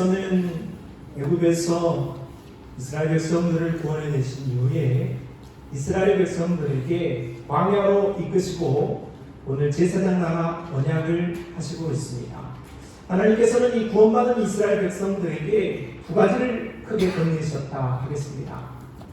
저는 애굽에서 이스라엘 백성들을 구원해내신 이후에 이스라엘 백성들에게 광야로 이끄시고 오늘 제사장 나라 언약을 하시고 있습니다. 하나님께서는 이 구원받은 이스라엘 백성들에게 두 가지를 크게 건네셨다 하겠습니다.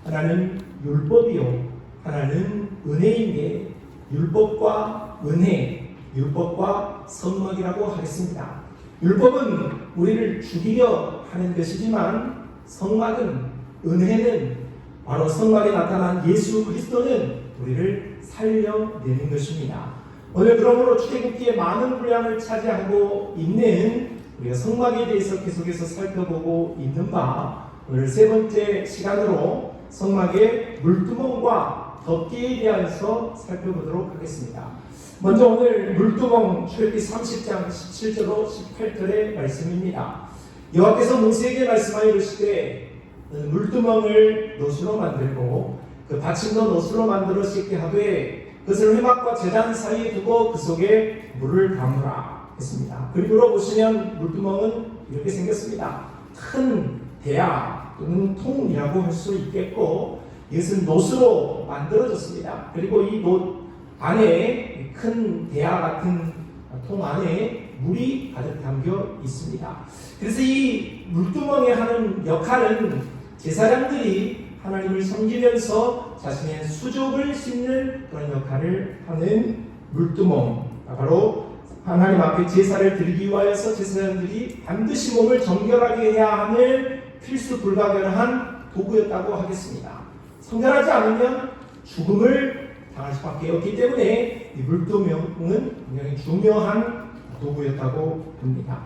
하나는 율법이요, 하나는 은혜인데 율법과 은혜, 율법과 성막이라고 하겠습니다. 율법은 우리를 죽이려 하는 것이지만 성막은, 은혜는, 바로 성막에 나타난 예수 그리스도는 우리를 살려내는 것입니다. 오늘 그러므로 출애굽기에 많은 분량을 차지하고 있는 우리가 성막에 대해서 계속해서 살펴보고 있는 바, 오늘 세 번째 시간으로 성막의 물두멍과 덮개에 대해서 살펴보도록 하겠습니다. 먼저 오늘 물두멍 출애굽기 30장 17절로 18절의 말씀입니다. 여호와께서 모세에게 말씀하여 이르시되 물두멍을 노수로 만들고 그 받침도 노수로 만들어 씻게 하되 그것을 회막과 제단 사이에 두고 그 속에 물을 담으라 했습니다. 그리고 보시면 물두멍은 이렇게 생겼습니다. 큰 대야 또는 통이라고 할 수 있겠고, 이것은 노수로 만들어졌습니다. 그리고 이 노 안에 큰 대야 같은 통 안에 물이 가득 담겨 있습니다. 그래서 이 물두멍에 하는 역할은 제사장들이 하나님을 섬기면서 자신의 수족을 씻는 그런 역할을 하는 물두멍, 바로 하나님 앞에 제사를 드리기 위하여서 제사장들이 반드시 몸을 정결하게 해야 하는 필수 불가결한 도구였다고 하겠습니다. 성결하지 않으면 죽음을 당할 수밖에 없기 때문에 이 물두멍은 굉장히 중요한 도구였다고 봅니다.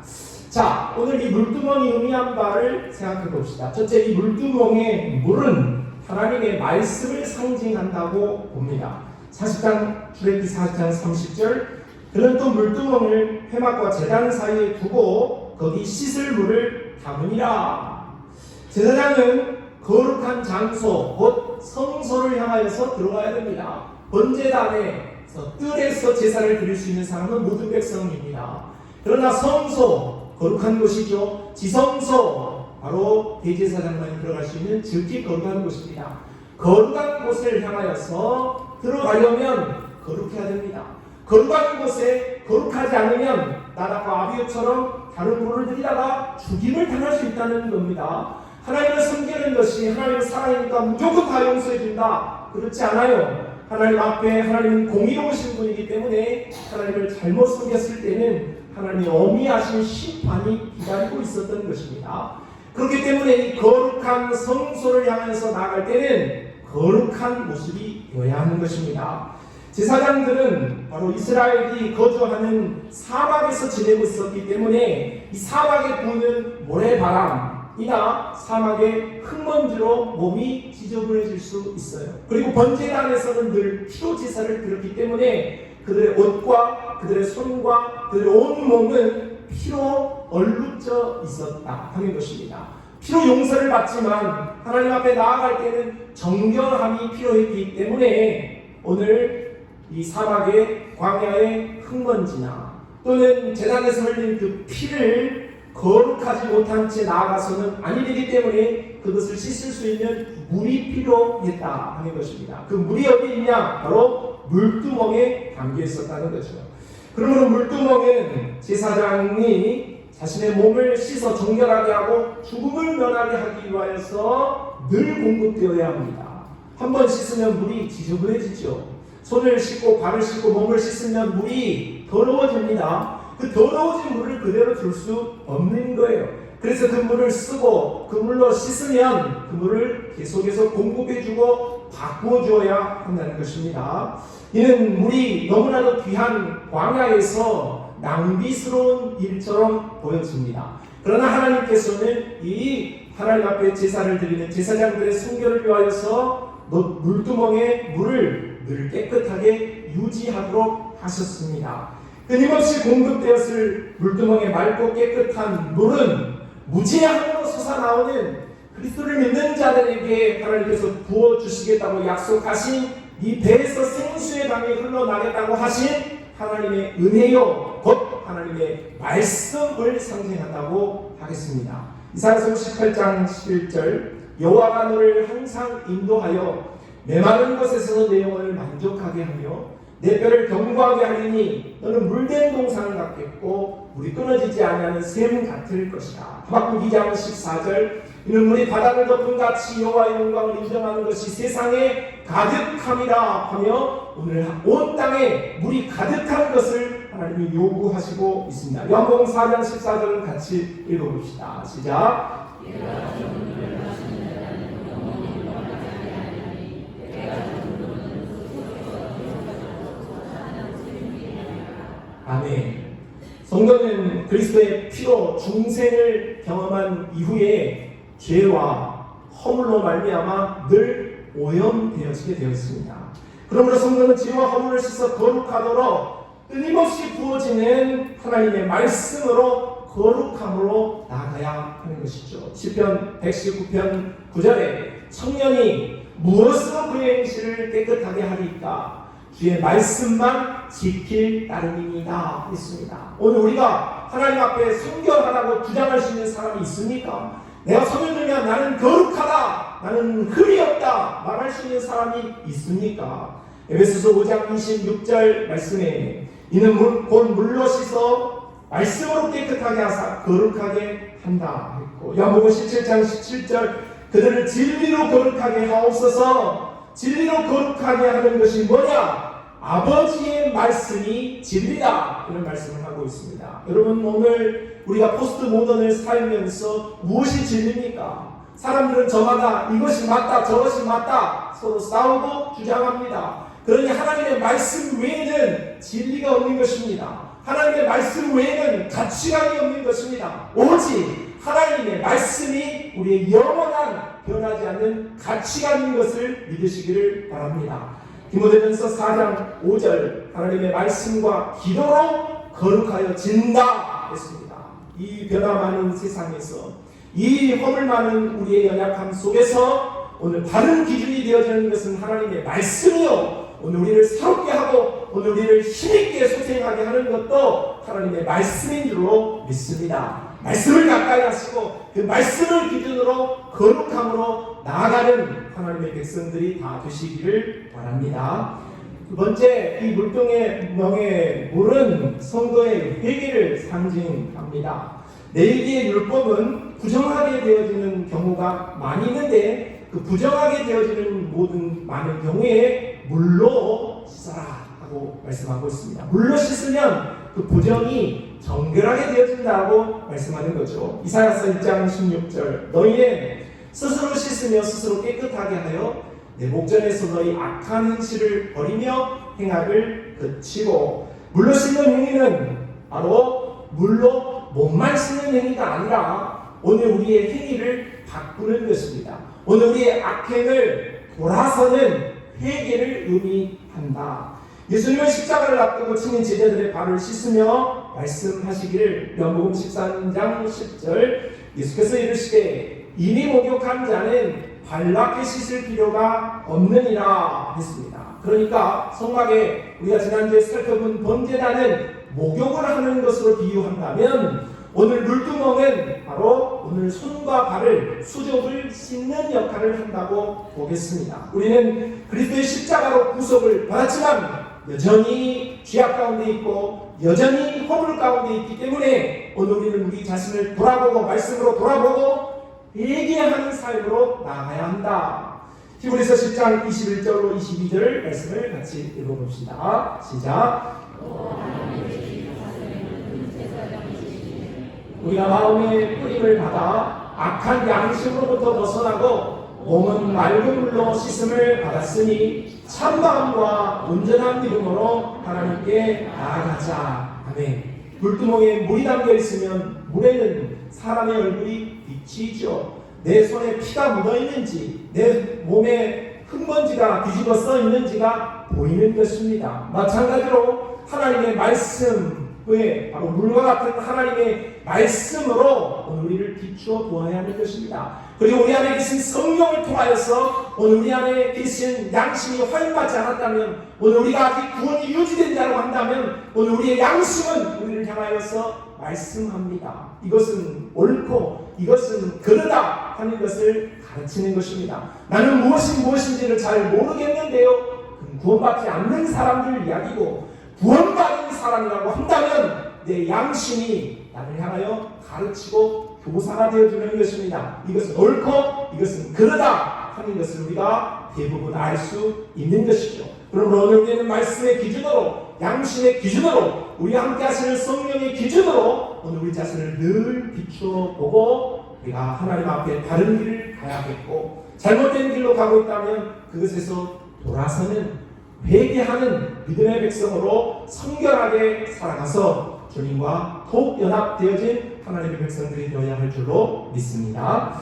자, 오늘 이 물두멍이 의미한 바를 생각해 봅시다. 첫째, 이 물두멍의 물은 하나님의 말씀을 상징한다고 봅니다. 출애굽기 40장 30절, 그는 또 물두멍을 회막과 제단 사이에 두고 거기 씻을 물을 담으니라. 제사장은 거룩한 장소, 곧 성소를 향하여서 들어가야 됩니다. 번제단에서 뜰에서 제사를 드릴 수 있는 사람은 모든 백성입니다. 그러나 성소, 거룩한 곳이죠. 지성소, 바로 대제사장만이 들어갈 수 있는 즉히 거룩한 곳입니다. 거룩한 곳을 향하여서 들어가려면 거룩해야 됩니다. 거룩한 곳에 거룩하지 않으면 나락과 아비후처럼 다른 불을 들이다가 죽임을 당할 수 있다는 겁니다. 하나님을 섬기는 것이 하나님을 살아니까 무조건 다 용서해 준다, 그렇지 않아요. 하나님 앞에 하나님은 공의로우신 분이기 때문에 하나님을 잘못 섬겼을 때는 하나님의 엄미하신 심판이 기다리고 있었던 것입니다. 그렇기 때문에 이 거룩한 성소를 향해서 나아갈 때는 거룩한 모습이 되어야 하는 것입니다. 제사장들은 바로 이스라엘이 거주하는 사막에서 지내고 있었기 때문에 이 사막에 부는 모래바람이나 사막의 흙먼지로 몸이 지저분해질 수 있어요. 그리고 번제단에서는 늘 피로 제사를 드렸기 때문에 그들의 옷과 그들의 손과 그들의 온 몸은 피로 얼룩져 있었다 하는 것입니다. 피로 용서를 받지만 하나님 앞에 나아갈 때는 정결함이 필요했기 때문에 오늘 이 사막의 광야의 흙먼지나 또는 제단에서 흘린 그 피를 거룩하지 못한 채 나아가서는 아니 되기 때문에 그것을 씻을 수 있는 물이 필요했다 하는 것입니다. 그 물이 어디 있냐? 바로 물두멍에 담겨 있었다는 거죠. 그러므로 물두멍은 제사장이 자신의 몸을 씻어 정결하게 하고 죽음을 면하게 하기 위하여서 늘 공급되어야 합니다. 한번 씻으면 물이 지저분해지죠. 손을 씻고 발을 씻고 몸을 씻으면 물이 더러워집니다. 그 더러워진 물을 그대로 둘 수 없는 거예요. 그래서 그 물을 쓰고 그 물로 씻으면 그 물을 계속해서 공급해주고 바꾸어 주어야 한다는 것입니다. 이는 물이 너무나도 귀한 광야에서 낭비스러운 일처럼 보여집니다. 그러나 하나님께서는 이 하나님 앞에 제사를 드리는 제사장들의 성결을 위하여서 물두멍에 물을 늘 깨끗하게 유지하도록 하셨습니다. 끊임없이 공급되었을 물두멍의 맑고 깨끗한 물은 무제한으로 솟아나오는 그리스도를 믿는 자들에게 하나님께서 부어주시겠다고 약속하신 이 배에서 생수의 강이 흘러나겠다고 하신 하나님의 은혜요 곧 하나님의 말씀을 상징한다고 하겠습니다. 이사야서 18장 11절 여호와가 너를 항상 인도하여 메마른 것에서 내 영혼을 만족하게 하며 내 뼈를 견고하게 하리니 너는 물된 동상 같겠고 물이 끊어지지 아니하는 샘 같을 것이다. 하박국 2장 14절 이는 물이 바다를 덮은 같이 여호와의 영광을 인정하는 것이 세상에 가득함이라 하며 오늘 온 땅에 물이 가득한 것을 하나님이 요구하시고 있습니다. 요한복음 4장 14절을 같이 읽어봅시다. 시작. 아멘. 성도는 그리스도의 피로 중생을 경험한 이후에 죄와 허물로 말미암아 늘 오염되어지게 되어 있습니다. 그러므로 성도는 죄와 허물을 씻어 거룩하도록 끊임없이 부어지는 하나님의 말씀으로 거룩함으로 나아가야 하는 것이죠. 시편 119편 9절에 청년이 무엇으로 그의 행실을 깨끗하게 하리까? 주의 말씀만 지킬 따름입니다. 했습니다. 오늘 우리가 하나님 앞에 성결하다고 주장할 수 있는 사람이 있습니까? 내가 손을 들면 나는 거룩하다, 나는 흠이 없다 말할 수 있는 사람이 있습니까? 에베소서 5장 26절 말씀에 이는 곧 물로 씻어 말씀으로 깨끗하게 하사 거룩하게 한다 했고, 요한복음 17장 17절 그들을 진리로 거룩하게 하옵소서. 진리로 거룩하게 하는 것이 뭐냐? 아버지의 말씀이 진리다. 이런 말씀을 하고 있습니다. 여러분, 오늘 우리가 포스트 모던을 살면서 무엇이 진리입니까? 사람들은 저마다 이것이 맞다 저것이 맞다 서로 싸우고 주장합니다. 그러니 하나님의 말씀 외에는 진리가 없는 것입니다. 하나님의 말씀 외에는 가치관이 없는 것입니다. 오직 하나님의 말씀이 우리의 영원한 변하지 않는 가치관인 것을 믿으시기를 바랍니다. 디모데전서 4장 5절 하나님의 말씀과 기도로 거룩하여진다 했습니다. 이 변화 많은 세상에서 이 허물 많은 우리의 연약함 속에서 오늘 바른 기준이 되어지는 것은 하나님의 말씀이요, 오늘 우리를 새롭게 하고 오늘 우리를 힘있게 소생하게 하는 것도 하나님의 말씀인 줄로 믿습니다. 말씀을 가까이 하시고 그 말씀을 기준으로 거룩함으로 나아가는 하나님의 백성들이 다 되시기를 바랍니다. 두 번째, 이 물병의 명의 물은 성도의 회개를 상징합니다. 내일기의 율법은 부정하게 되어지는 경우가 많이 있는데 그 부정하게 되어지는 모든 많은 경우에 물로 씻어라 하고 말씀하고 있습니다. 물로 씻으면 그 부정이 정결하게 되어진다고 말씀하는 거죠. 이사야서 1장 16절 너희는 스스로 씻으며 스스로 깨끗하게 하여 내 목전에서 너희 악한 행실을 버리며 행악을 그치고. 물로 씻는 행위는 바로 물로 몸만 씻는 행위가 아니라 오늘 우리의 행위를 바꾸는 것입니다. 오늘 우리의 악행을 돌아서는 회개를 의미한다. 예수님은 십자가를 앞두고 친히 제자들의 발을 씻으며 말씀하시기를 요한복음 13장 10절 예수께서 이르시되 이미 목욕한 자는 발밖에 씻을 필요가 없느니라 했습니다. 그러니까 성막에 우리가 지난주에 살펴본 번제단은 목욕을 하는 것으로 비유한다면 오늘 물두멍은 바로 오늘 손과 발을 수족을 씻는 역할을 한다고 보겠습니다. 우리는 그리스도의 십자가로 구속을 받았지만 여전히 죄악 가운데 있고 여전히 허물 가운데 있기 때문에 오늘 우리는 우리 자신을 돌아보고 말씀으로 돌아보고 회개하는 삶으로 나아가야 한다. 히브리서 10장 21절로 22절 말씀을 같이 읽어봅시다. 시작. 우리가 마음의 뿌림을 받아 악한 양심으로부터 벗어나고 몸은 맑은 물로 씻음을 받았으니 참마음과 온전한 믿음으로 하나님께 나아가자. 아멘. 물두멍에 물이 담겨 있으면 물에는 사람의 얼굴이 비치죠. 내 손에 피가 묻어 있는지 내 몸에 흙먼지가 뒤집어 써 있는지가 보이는 것입니다. 마찬가지로 하나님의 말씀에 바로 물과 같은 하나님의 말씀으로 오늘 우리를 비추어 보아야 하는 것입니다. 그리고 우리 안에 계신 성령을 통하여서 오늘 우리 안에 계신 양심이 허용받지 않았다면, 오늘 우리가 아직 구원이 유지된다고 한다면 오늘 우리의 양심은 우리를 향하여서 말씀합니다. 이것은 옳고 이것은 그러다 하는 것을 가르치는 것입니다. 나는 무엇인지를 잘 모르겠는데요. 구원받지 않는 사람들 이야기고, 구원받은 사람이라고 한다면 내 양심이 나를 향하여 가르치고 교사가 되어주는 것입니다. 이것은 옳고 이것은 그러다 하는 것을 우리가 대부분 알 수 있는 것이죠. 그러므로 오늘 우리는 말씀의 기준으로, 양심의 기준으로, 우리와 함께 하시는 성령의 기준으로 오늘 우리 자신을 늘 비추어 보고 우리가 하나님 앞에 바른 길을 가야겠고, 잘못된 길로 가고 있다면 그것에서 돌아서는, 회개하는 믿음의 백성으로 성결하게 살아가서 주님과 더욱 연합되어진 하나님의 백성들이 되어야 할 줄로 믿습니다.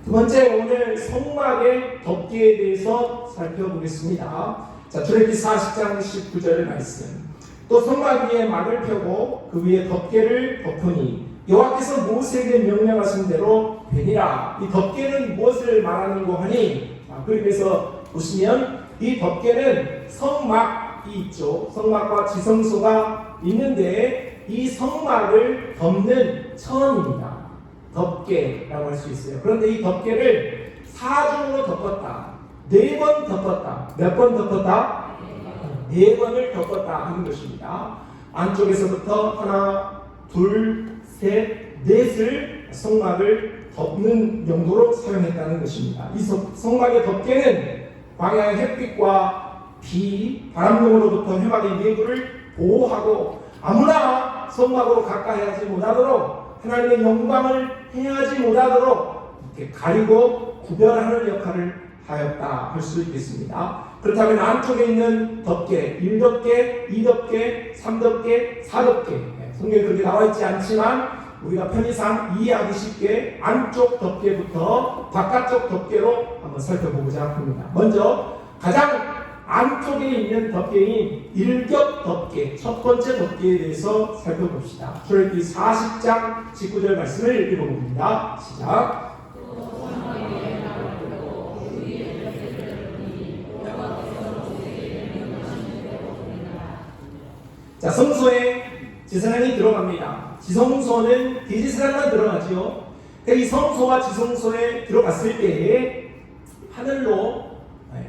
두 번째, 오늘 성막의 덮개에 대해서 살펴보겠습니다. 자, 출애굽기 40장 19절 말씀. 또 성막 위에 막을 펴고 그 위에 덮개를 덮으니 여호와께서 모세에게 명령하신 대로 되니라. 이 덮개는 무엇을 말하는고 하니, 그림에서 보시면 이 덮개는 성막이 있죠. 성막과 지성소가 있는데 이 성막을 덮는 천입니다. 덮개라고 할 수 있어요. 그런데 이 덮개를 4중으로 덮었다, 4번 덮었다. 몇 번 덮었다? 4번을 덮었다 하는 것입니다. 안쪽에서부터 하나, 둘, 셋, 넷을 성막을 덮는 용도로 사용했다는 것입니다. 이 성막의 덮개는 광야의 햇빛과 비, 바람 등으로부터 해막의 내부를 보호하고 아무나 성막으로 가까이 하지 못하도록, 하나님의 영광을 행하지 못하도록 이렇게 가리고 구별하는 역할을 하였다 할 수 있겠습니다. 그렇다면 안쪽에 있는 덮개, 1덮개, 2덮개, 3덮개, 4덮개, 성경에 그렇게 나와 있지 않지만 우리가 편의상 이해하기 쉽게 안쪽 덮개부터 바깥쪽 덮개로 한번 살펴보고자 합니다. 먼저 가장 안쪽에 있는 덮개인 일겹 덮개, 첫 번째 덮개에 대해서 살펴봅시다. 출애굽기 40장 19절 말씀을 읽어봅니다. 시작. 자, 성소에 지성소이 들어갑니다. 지성소는 대제사장만 들어가지요. 이 성소와 지성소에 들어갔을 때에 하늘로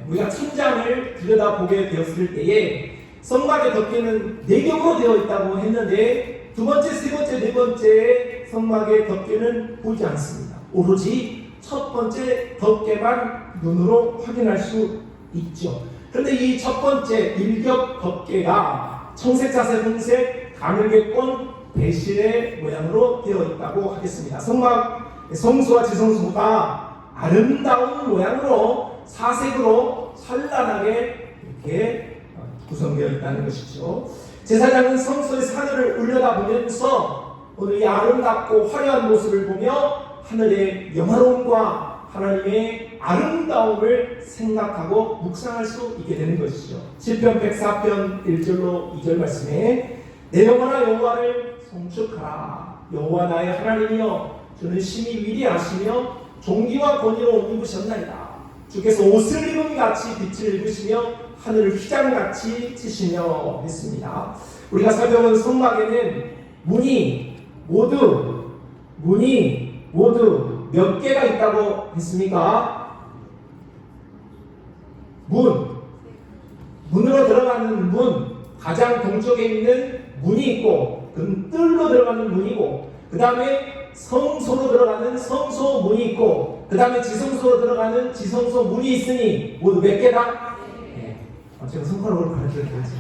우리가 천장을 들여다보게 되었을 때에 성막의 덮개는 4겹으로 되어 있다고 했는데 두 번째, 세 번째, 네 번째 성막의 덮개는 보이지 않습니다. 오로지 첫 번째 덮개만 눈으로 확인할 수 있죠. 그런데 이 첫 번째 일겹 덮개가 청색, 자색, 홍색, 가늘게꼰 배실의 모양으로 되어 있다고 하겠습니다. 성소와 지성소가 아름다운 모양으로 사색으로 찬란하게 이렇게 구성되어 있다는 것이죠. 제사장은 성소의 하늘을 올려다보면서 오늘 이 아름답고 화려한 모습을 보며 하늘의 영화로움과 하나님의 아름다움을 생각하고 묵상할 수 있게 되는 것이죠. 시편 104편 1절로 2절 말씀에 내 영혼아 여호와를 송축하라. 여호와 나의 하나님이여 주는 심히 위대하시며 존귀와 권위로 옷 입으셨나이다. 주께서 옷을 입은 같이 빛을 입으시며 하늘을 휘장같이 치시며 했습니다. 우리가 살펴본 성막에는 문이 모두 몇 개가 있다고 했습니까? 문으로 들어가는 문, 가장 동쪽에 있는 문이 있고, 뜰로 들어가는 문이고, 그 다음에 성소로 들어가는 성소 문이 있고, 그 다음에 지성소로 들어가는 지성소 문이 있으니 모두 몇 개다? 네. 제가 손가락으로 가르쳐드렸지.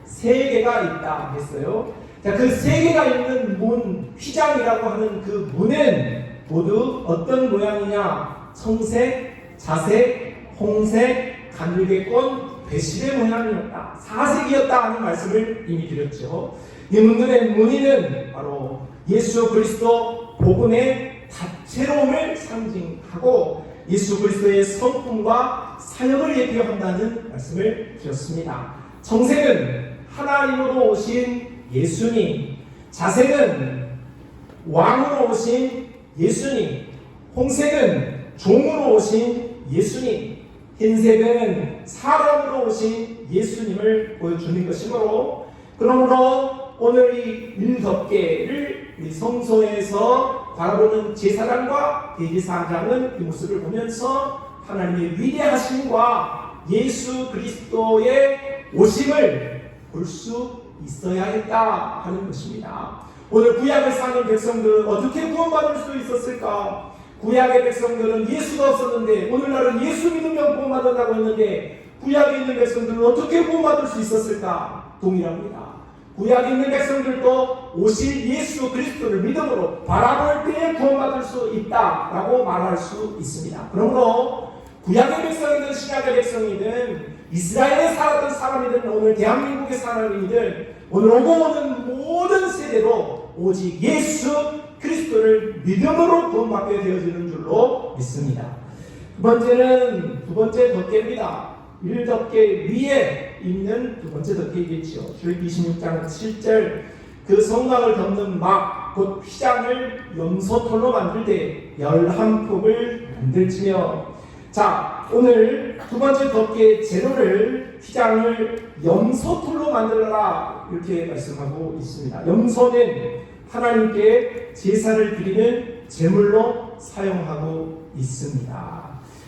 3개가 있다 했어요. 자, 그 3개가 있는 문, 휘장이라고 하는 그 문은 모두 어떤 모양이냐? 청색, 자색, 홍색, 가늘게꼰, 배실의 모양이었다. 4색이었다 하는 말씀을 이미 드렸죠. 이 문들의 무늬는 바로 예수 그리스도 복음의 다채로움을 상징하고 예수 그리스도의 성품과 사역을 예표한다는 말씀을 드렸습니다. 청색은 하나님으로 오신 예수님, 자색은 왕으로 오신 예수님, 홍색은 종으로 오신 예수님, 흰색은 사람으로 오신 예수님을 보여주는 것이므로, 그러므로 오늘 이 일덮개를 성소에서 바라보는 제사장과 대제사장은 이 모습을 보면서 하나님의 위대하심과 예수 그리스도의 오심을 볼 수 있어야겠다 하는 것입니다. 오늘 구약을 사는 백성들은 어떻게 구원받을 수 있었을까? 구약의 백성들은 예수가 없었는데 오늘날은 예수 믿으면 구원받는다고 했는데 구약에 있는 백성들은 어떻게 구원받을 수 있었을까? 동일합니다. 구약에 있는 백성들도 오실 예수 그리스도를 믿음으로 바라볼 때에 구원받을 수 있다라고 말할 수 있습니다. 그러므로 구약의 백성이든 신약의 백성이든 이스라엘에 살았던 사람이든 오늘 대한민국의 사람이든 오늘 오고 오는 모든 세대로 오직 예수 그리스도를 믿음으로 구원받게 되어지는 줄로 믿습니다. 두 번째 덮개입니다. 1덮개 위에 있는 두 번째 덮개이겠죠. 출애굽기 26장 7절 그 성막을 덮는 막 곧 휘장을 염소털로 만들 때 11폭을 만들지며 자 오늘 두 번째 덮개의 재료를 휘장을 염소털로 만들어라 이렇게 말씀하고 있습니다. 염소는 하나님께 제사를 드리는 제물로 사용하고 있습니다.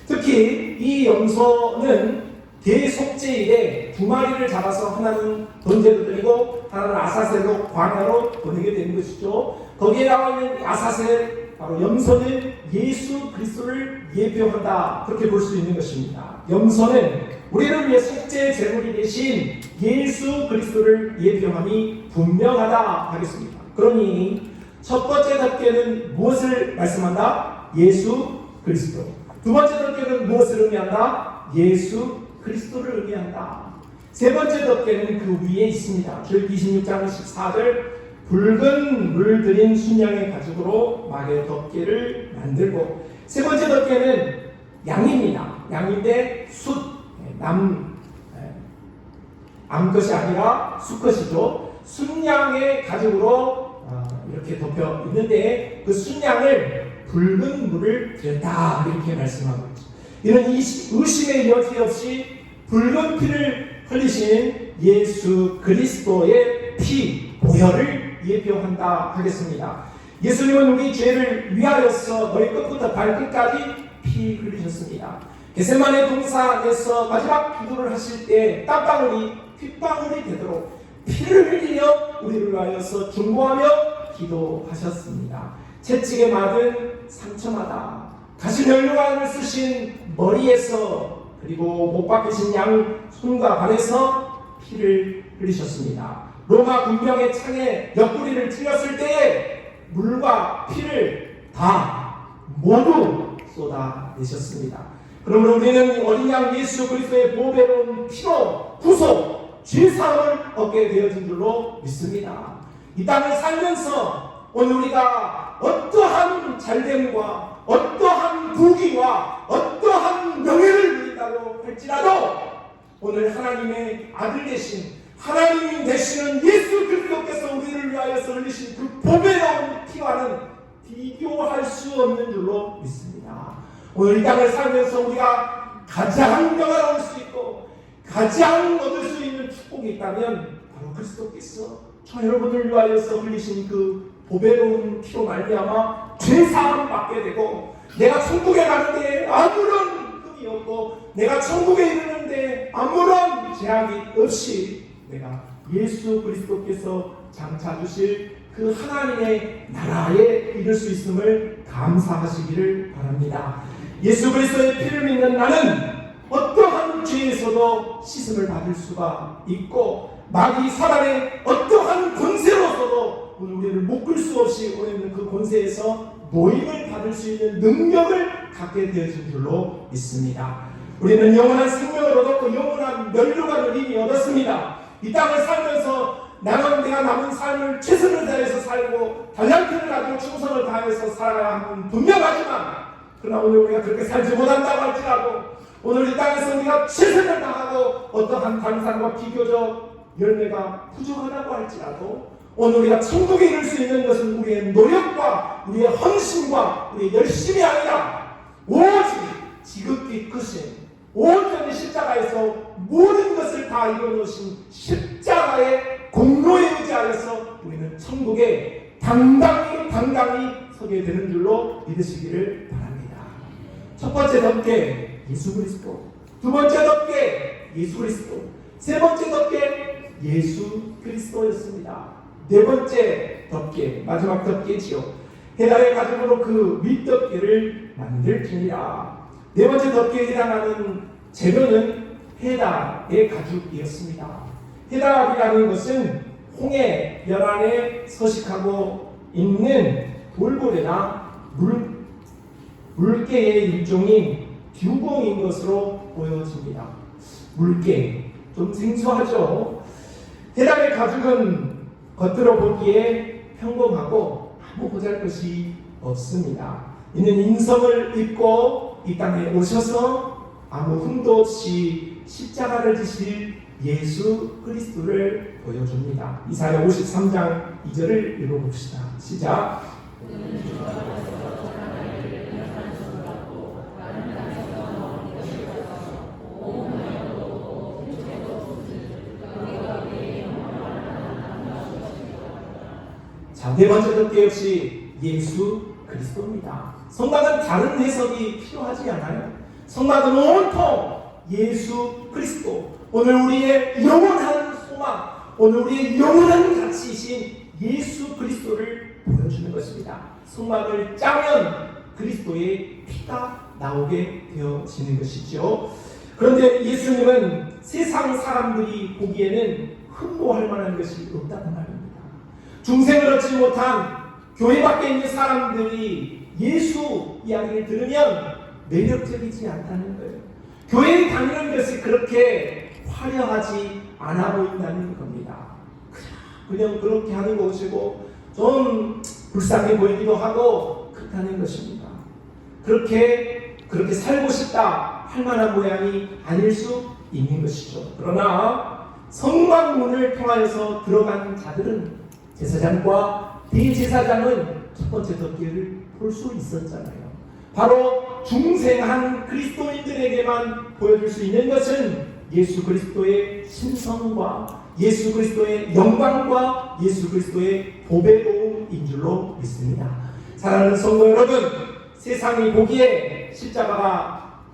특히 이 염소는 대속죄일에 두 마리를 잡아서 하나는 번제로 드리고 하나는 아사셀로 광야로 보내게 되는 것이죠. 거기에 나와 있는 아사셀 바로 염소는 예수 그리스도를 예표한다 그렇게 볼 수 있는 것입니다. 염소는 우리를 위해 속죄 제물이 되신 예수 그리스도를 예표함이 분명하다 하겠습니다. 그러니 첫 번째 덮개는 무엇을 말씀한다? 예수 그리스도. 두 번째 덮개는 무엇을 의미한다? 예수 그리스도를 의미한다. 세 번째 덮개는 그 위에 있습니다. 출애굽기 26장 14절 붉은 물 들인 순양의 가죽으로 막의 덮개를 만들고 세 번째 덮개는 양입니다. 양인데 암컷이 아니라 수컷이죠. 순양의 가죽으로 이렇게 덮여 있는데 그 순양을 붉은 물을 들였다 이렇게 말씀하고 있죠. 이런 의심의 여지 없이 붉은 피를 흘리신 예수 그리스도의 피, 보혈을 예표한다 하겠습니다. 예수님은 우리 죄를 위하여서 머리끝부터 발끝까지 피 흘리셨습니다. 겟세마네 동산에서 마지막 기도를 하실 때 땀방울이 핏방울이 되도록 피를 흘리며 우리를 위하여서 중보하며 기도하셨습니다. 채찍에 맞은 상처마다 가시면류관을 쓰신 머리에서 그리고 못 박히신 양 손과 발에서 피를 흘리셨습니다. 로마 군병의 창에 옆구리를 찔렸을 때에 물과 피를 다 모두 쏟아내셨습니다. 그러므로 우리는 어린 양 예수 그리스도의 보배로운 피로 구속, 죄사함을 얻게 되어진 줄로 믿습니다. 이 땅을 살면서 오늘 우리가 어떠한 잘됨과 어떠한 부귀와 어떠한 명예를 누린다고 할지라도 오늘 하나님의 아들 되신 하나님 되시는 예수 그리스도께서 우리를 위하여서 흘리신 그 보배로운 피와는 비교할 수 없는 줄로 믿습니다. 오늘 이 땅을 살면서 우리가 가장 평화로울 수 있고 가장 얻을 수 있는 축복이 있다면 바로 그리스도께서 저 여러분을 위하여서 흘리신 그 보배로운 피로 말미암아 죄사함 받게 되고 내가 천국에 가는데 아무런 흠이 없고 내가 천국에 이르는데 아무런 제약이 없이 내가 예수 그리스도께서 장차 주실 그 하나님의 나라에 이를 수 있음을 감사하시기를 바랍니다. 예수 그리스도의 피를 믿는 나는 어떠한 죄에서도 씻음을 받을 수가 있고 마귀 사단의 어떠한 권세로서도 우리를 묶을 수 없이 오는 그 권세에서 모임을 받을 수 있는 능력을 갖게 되어진 줄로 믿습니다. 우리는 영원한 생명을 얻었고 영원한 멸류관을 이미 얻었습니다. 이 땅을 살면서 내가 남은 삶을 최선을 다해서 살고 달란트를 가지고 충성을 다해서 살아야 하는 분명하지만 그러나 오늘 우리가 그렇게 살지 못한다고 할지라도 오늘 이 땅에서 우리가 최선을 다하고 어떠한 다른 사람과 비교적 열매가 부족하다고 할지라도 오늘 우리가 천국에 이룰 수 있는 것은 우리의 노력과 우리의 헌신과 우리의 열심이 아니라 오직 지극히 크신 온전히 십자가에서 모든 것을 다 이루어놓으신 십자가의 공로에 의지하여서 우리는 천국에 당당히 서게 되는 줄로 믿으시기를 바랍니다. 첫 번째 덮개 예수 그리스도, 두 번째 덮개 예수 그리스도, 세 번째 덮개 예수 그리스도였습니다. 네 번째 덮개, 마지막 덮개지요. 해달의 가죽으로 그 윗덮개를 만들지니라. 네 번째 덮개에 해당하는 재료는 해달의 가죽이었습니다. 해달이라는 것은 홍해 연안에 서식하고 있는 돌고래나 물개의 일종인 듀공인 것으로 보여집니다. 물개, 좀 생소하죠? 해달의 가죽은 겉으로 보기에 평범하고 아무 보잘것이 없습니다. 이는 인성을 입고 이 땅에 오셔서 아무 흠도 없이 십자가를 지실 예수 그리스도를 보여줍니다. 이사야 53장 2절을 읽어봅시다. 시작. 자, 네 번째 덮개 역시 예수 그리스도입니다. 성막은 다른 해석이 필요하지 않아요. 성막은 온통 예수 그리스도, 오늘 우리의 영원한 소망, 오늘 우리의 영원한 가치이신 예수 그리스도를 보여주는 것입니다. 성막을 짜면 그리스도의 피가 나오게 되어지는 것이죠. 그런데 예수님은 세상 사람들이 보기에는 흠모할 만한 것이 없다는 말입니다. 중생을 얻지 못한 교회 밖에 있는 사람들이 예수 이야기를 들으면 매력적이지 않다는 거예요. 교회에 다니는 것이 그렇게 화려하지 않아 보인다는 겁니다. 그냥 그렇게 하는 것이고 좀 불쌍해 보이기도 하고 그렇다는 것입니다. 그렇게 살고 싶다 할 만한 모양이 아닐 수 있는 것이죠. 그러나 성막문을 통하여서 들어간 자들은, 제사장과 대제사장은 첫 번째 덮개를 볼 수 있었잖아요. 바로 중생한 그리스도인들에게만 보여줄 수 있는 것은 예수 그리스도의 신성과 예수 그리스도의 영광과 예수 그리스도의 보배로움인 줄로 믿습니다. 사랑하는 성도 여러분, 세상이 보기에 십자가가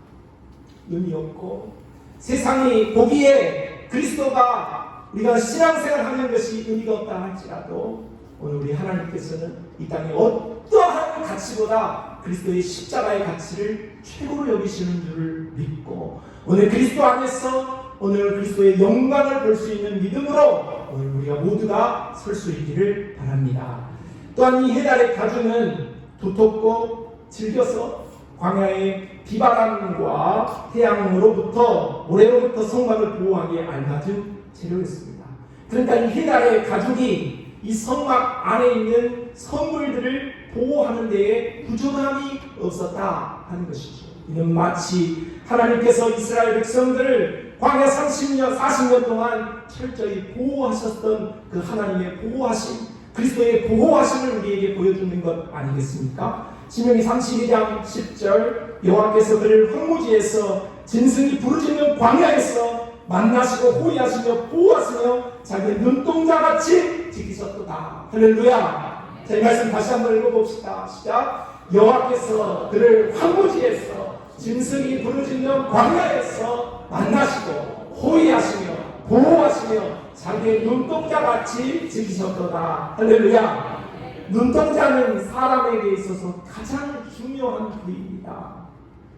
의미 없고, 세상이 보기에 그리스도가 우리가 신앙생활 하는 것이 의미가 없다 할지라도, 오늘 우리 하나님께서는 이 땅에 어떠한 가치보다 그리스도의 십자가의 가치를 최고로 여기시는 줄을 믿고, 오늘 그리스도 안에서 오늘 그리스도의 영광을 볼 수 있는 믿음으로 오늘 우리가 모두가 설 수 있기를 바랍니다. 또한 이 해달의 가죽은 두텁고 질겨서 광야의 비바람과 태양으로부터, 모래로부터 성막을 보호하기에 알맞은 재료였습니다. 그러니까 이 해달의 가죽이 이 성막 안에 있는 성물들을 보호하는 데에 부족함이 없었다 하는 것이죠. 이는 마치 하나님께서 이스라엘 백성들을 광야 30년, 40년 동안 철저히 보호하셨던 그 하나님의 보호하심, 그리스도의 보호하심을 우리에게 보여주는 것 아니겠습니까? 신명기 32장 10절, 여호와께서 그를 황무지에서 진승이 부르짖는 광야에서 만나시고 호위하시며 보호하시며 자기의 눈동자같이 지키셨도다. 할렐루야. 자, 이 말씀 다시 한번 읽어봅시다. 시작. 여호와께서 그를 황무지에서 짐승이 부르짖는 광야에서 만나시고 호위하시며 보호하시며 자기의 눈동자같이 지키셨도다. 할렐루야. 눈동자는 사람에게 있어서 가장 중요한 부위입니다.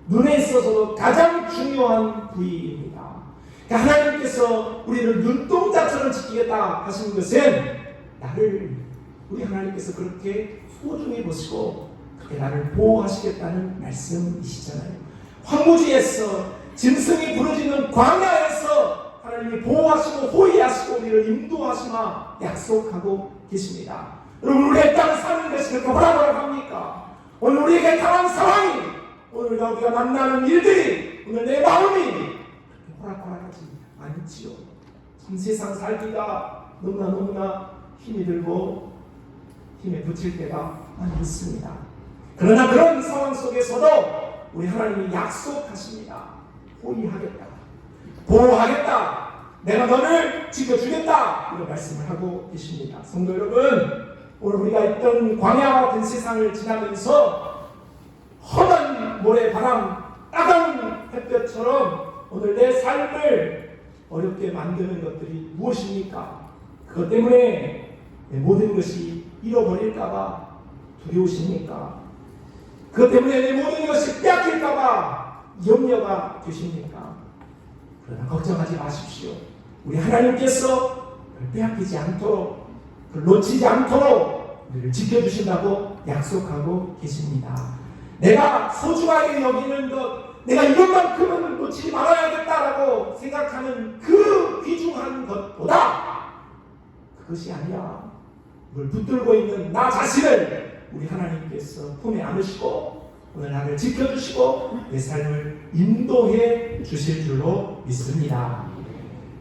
눈에 있어서도 가장 중요한 부위입니다. 그러니까 하나님께서 우리를 눈동자처럼 지키겠다 하시는 것은 우리 하나님께서 그렇게 소중히 보시고 그렇게 나를 보호하시겠다는 말씀이시잖아요. 황무지에서 짐승이 부르짖는 광야에서 하나님이 보호하시고 호위하시고 우리를 인도하시마 약속하고 계십니다. 여러분, 우리의 땅을 사는 것이 그렇게 호락호락합니까? 오늘 우리에게 당한 상황이, 오늘 우리가 만나는 일들이, 오늘 내 마음이 그렇게 호락호락하지 않지요. 참 세상 살기가 너무나 힘이 들고 힘에 부칠 때가 많이 있습니다. 그러나 그런 상황 속에서도 우리 하나님이 약속하십니다. 호위하겠다, 보호하겠다, 내가 너를 지켜주겠다, 이런 말씀을 하고 계십니다. 성도 여러분, 오늘 우리가 있던 광야 같은 세상을 지나면서 험한 모래바람, 따가운 햇볕처럼 오늘 내 삶을 어렵게 만드는 것들이 무엇입니까? 그것 때문에 내 모든 것이 잃어버릴까봐 두려우십니까? 그것 때문에 내 모든 것이 빼앗길까봐 염려가 되십니까? 그러나 걱정하지 마십시오. 우리 하나님께서 그걸 빼앗기지 않도록, 그걸 놓치지 않도록 우리를 지켜주신다고 약속하고 계십니다. 내가 소중하게 여기는 것, 내가 이것만큼은 놓치지 말아야겠다라고 생각하는 그 귀중한 것보다 그것이 아니라 그걸 붙들고 있는 나 자신을 우리 하나님께서 품에 안으시고 오늘 나를 지켜주시고 내 삶을 인도해 주실 줄로 믿습니다.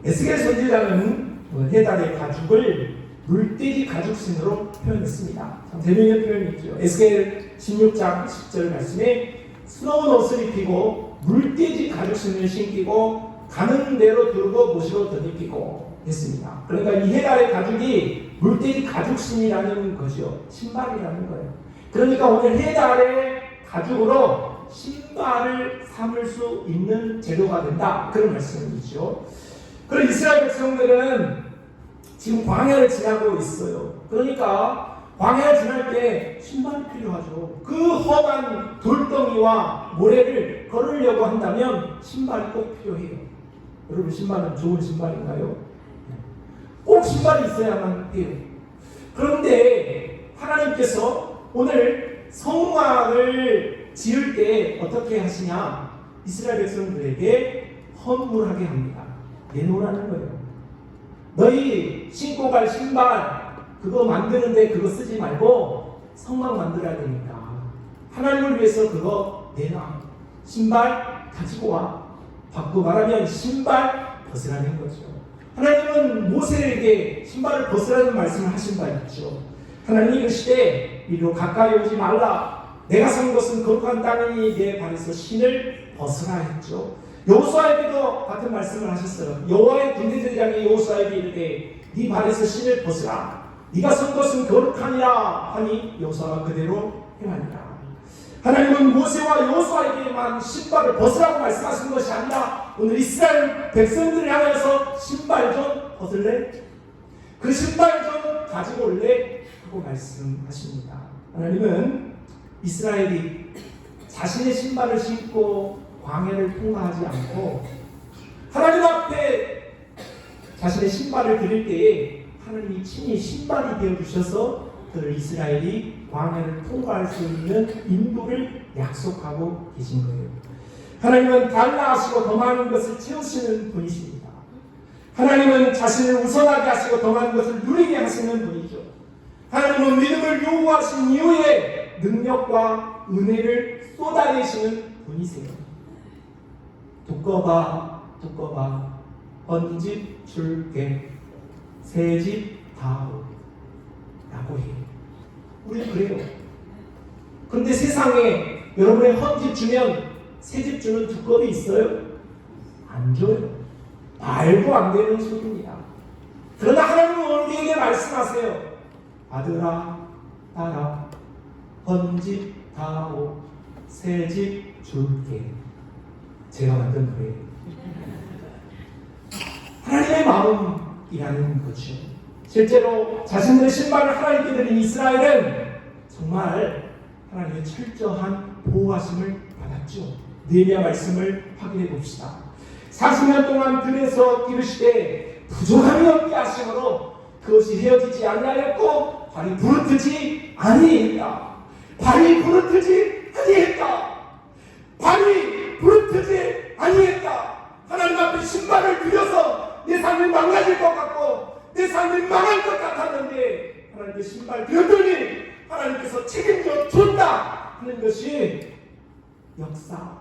에스겔 선지자는 해달의 가죽을 물돼지 가죽신으로 표현했습니다. 참 재미있는 표현이죠. 에스겔 16장 10절 말씀에 수놓은 옷을 입히고 물돼지 가죽신을 신기고 가는 대로 두르고 못으로 덧입히고 했습니다. 그러니까 이 해달의 가죽이 물돼지 가죽신이라는 거죠. 신발이라는 거예요. 그러니까 오늘 해달의 가죽으로 신발을 삼을 수 있는 재료가 된다. 그런 말씀이죠. 그리고 이스라엘 백성들은 지금 광야를 지나고 있어요. 그러니까 광야를 지날 때 신발이 필요하죠. 그 험한 돌덩이와 모래를 걸으려고 한다면 신발이 꼭 필요해요. 여러분 신발은 좋은 신발인가요? 꼭 신발이 있어야만 해요. 그런데 하나님께서 오늘 성막을 지을 때 어떻게 하시냐? 이스라엘 백성들에게 헌물하게 합니다. 내놓으라는 거예요. 너희 신고 갈 신발 그거 만드는데 그거 쓰지 말고 성막 만들어야 되니까 하나님을 위해서 그거 내놔. 신발 가지고 와. 바꾸고 말하면 신발 벗으라는 거죠. 하나님은 모세에게 신발을 벗으라는 말씀을 하신 바 있죠. 하나님이 이르시되 이리로 가까이 오지 말라. 내가 산 것은 거룩한 땅이니 내 발에서 신을 벗으라 했죠. 여호수아에게도 같은 말씀을 하셨어요. 여호와의 군대제장이 여호수아에게 이르되 네 발에서 신을 벗으라. 네가 선 것은 거룩하니라 하니 여호수아가 그대로 행하니라. 하나님은 모세와 여호수아에게만 신발을 벗으라고 말씀하신 것이 아니라 오늘 이스라엘 백성들을 향해서 신발 좀 벗을래? 그 신발 좀 가지고 올래? 하고 말씀하십니다. 하나님은 이스라엘이 자신의 신발을 신고 광야를 통과하지 않고 하나님 앞에 자신의 신발을 드릴 때에 하나님이 친히 신발이 되어주셔서 그들 이스라엘이 광야를 통과할 수 있는 인도를 약속하고 계신 거예요. 하나님은 달라 하시고 더 많은 것을 채우시는 분이십니다. 하나님은 자신을 우선하게 하시고 더 많은 것을 누리게 하시는 분이죠. 하나님은 믿음을 요구하신 이후에 능력과 은혜를 쏟아내시는 분이세요. 두꺼봐 헌집 줄게 새집 다오 라고 해요. 우리는 그래요. 그런데 세상에 여러분의 헌집 주면 새집 주는 두꺼비 있어요? 안 줘요. 말도 안 되는 소리입니다. 그러나 하나님은 우리에게 말씀하세요. 아들아 딸아 헌집 다오 새집 줄게. 제가 만든 노래예요. 하나님의 마음이라는 거죠. 실제로 자신들의 신발을 하나님께 드린 이스라엘은 정말 하나님의 철저한 보호하심을 받았죠. 느헤미야 말씀을 확인해 봅시다. 40년 동안 들에서 기르시되 부족함이 없게 하심으로 그것이 헤어지지 아니하였고 발이 부르트지 아니했다. 발이 부르트지 아니했다. 발이 부르트지 아니했다. 하나님 앞에 신발을 들여서 내 삶이 망가질 것 같고 내 삶이 망할 것 같았는데 하나님께 신발 들었더니 하나님께서 책임져 준다 하는 것이 역사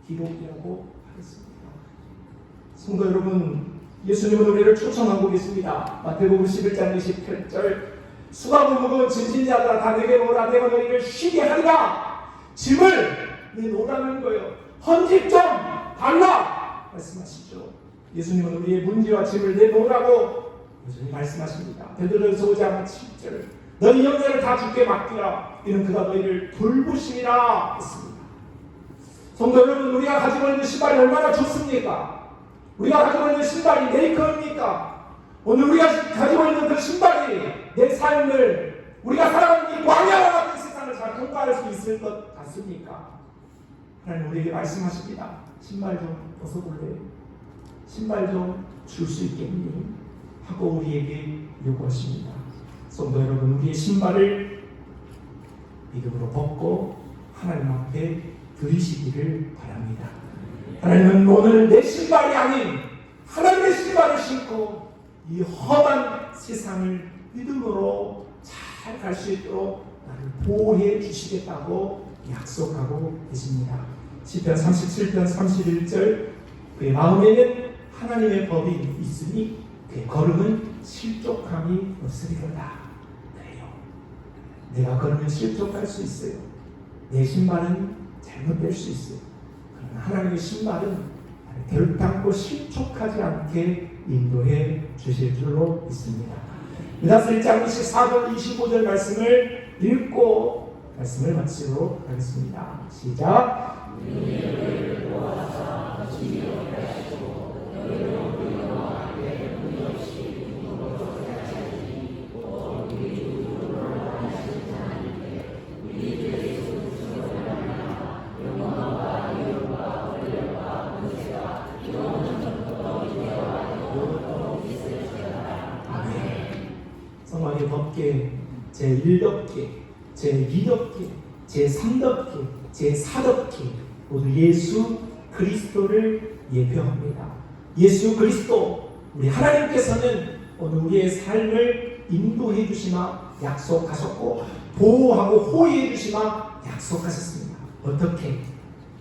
기록이라고 하겠습니다. 성도 여러분, 예수님은 우리를 초청하고 계십니다. 마태복음 11장 28절 수갑을 무거운 짐진 자들아 다 내게 오라 내가 너희를 쉬게 하리라. 짐을 내놓으라는 거예요. 헌집 좀 달라 말씀하시죠. 예수님은 우리의 문제와 짐을 내놓으라고 여전히 말씀하십니다. 베드로전서 5장 7절 너희 형제를 다 주께 맡기라. 이는 그가 너희를 돌보심이라 했습니다. 성도 여러분, 우리가 가지고 있는 신발이 얼마나 좋습니까? 우리가 가지고 있는 신발이 네이클입니까? 오늘 우리가 가지고 있는 그 신발이 내 삶을, 우리가 살아가는 이 광야와 같은 세상을 잘 통과할 수 있을 것 같습니까? 하나님 우리에게 말씀하십니다. 신발 좀 벗어볼래요? 신발 좀 줄 수 있겠니? 하고 우리에게 요구하십니다. 성도 여러분, 우리의 신발을 믿음으로 벗고 하나님 앞에 드리시기를 바랍니다. 하나님은 오늘 내 신발이 아닌 하나님의 신발을 신고 이 험한 세상을 믿음으로 잘 갈 수 있도록 나를 보호해 주시겠다고 약속하고 계십니다. 시편 37편 31절, 그의 마음에는 하나님의 법이 있으니 그의 걸음은 실족함이 없으리로다. 그래요. 내가 걸으면 실족할 수 있어요. 내 신발은 잘못될 수 있어요. 그러나 하나님의 신발은 결단코 실족하지 않게 인도해 주실 줄로 믿습니다. 유다서 1장 24절 25절 말씀을 읽고 말씀을 마치도록 하겠습니다. 시작. 성막의 덮개, 제1덮개, 제2덮개, 제3덮개, 제4덮개 모두 예수 그리스도를 예표합니다. 예수 그리스도, 우리 하나님께서는 오늘 우리의 삶을 인도해 주시마 약속하셨고 보호하고 호의해 주시마 약속하셨습니다.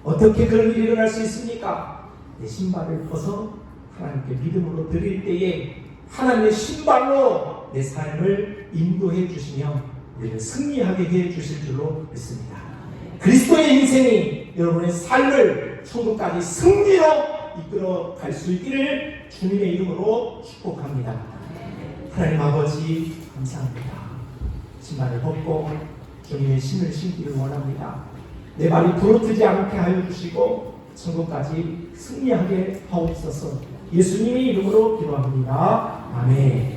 어떻게 그런 일이 일어날 수 있습니까? 내 신발을 벗어 하나님께 믿음으로 드릴 때에 하나님의 신발로 내 삶을 인도해 주시며 우리를 승리하게 해 주실 줄로 믿습니다. 그리스도의 인생이 여러분의 삶을 천국까지 승리로 이끌어 갈 수 있기를 주님의 이름으로 축복합니다. 하나님 아버지 감사합니다. 신발을 벗고 주님의 신을 신기를 원합니다. 내 발이 부러뜨지 않게 하여 주시고 천국까지 승리하게 하옵소서. 예수님의 이름으로 기도합니다. 아멘.